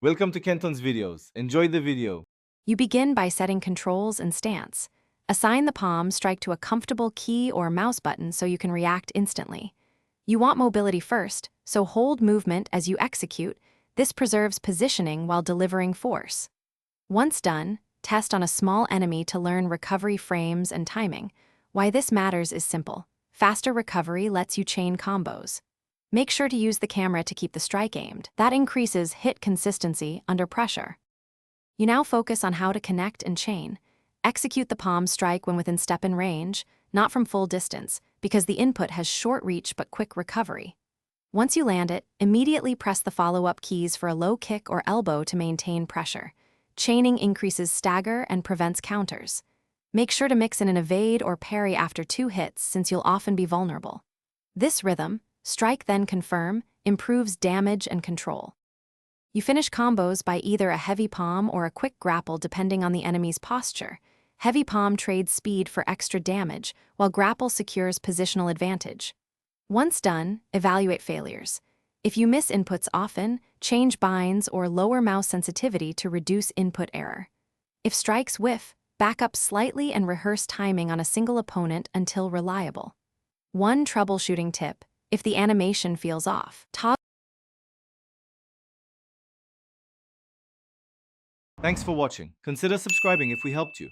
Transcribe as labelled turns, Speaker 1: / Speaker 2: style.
Speaker 1: Welcome to Kenton's videos. Enjoy the video.
Speaker 2: You begin by setting controls and stance. Assign the palm strike to a comfortable key or mouse button so you can react instantly. You want mobility first, so hold movement as you execute. This preserves positioning while delivering force. Once done, test on a small enemy to learn recovery frames and timing. Why this matters is simple. Faster recovery lets you chain combos. Make sure to use the camera to keep the strike aimed. That increases hit consistency under pressure. You now focus on how to connect and chain. Execute the palm strike when within step in range, not from full distance, because the input has short reach but quick recovery. Once you land it, immediately press the follow-up keys for a low kick or elbow to maintain pressure. Chaining increases stagger and prevents counters. Make sure to mix in an evade or parry after 2 hits since you'll often be vulnerable. This rhythm, strike then confirm, improves damage and control. You finish combos by either a heavy palm or a quick grapple depending on the enemy's posture. Heavy palm trades speed for extra damage, while grapple secures positional advantage. Once done, evaluate failures. If you miss inputs often, change binds or lower mouse sensitivity to reduce input error. If strikes whiff, back up slightly and rehearse timing on a single opponent until reliable. One troubleshooting tip: if the animation feels off,
Speaker 1: Thanks for watching. Consider subscribing if we helped you.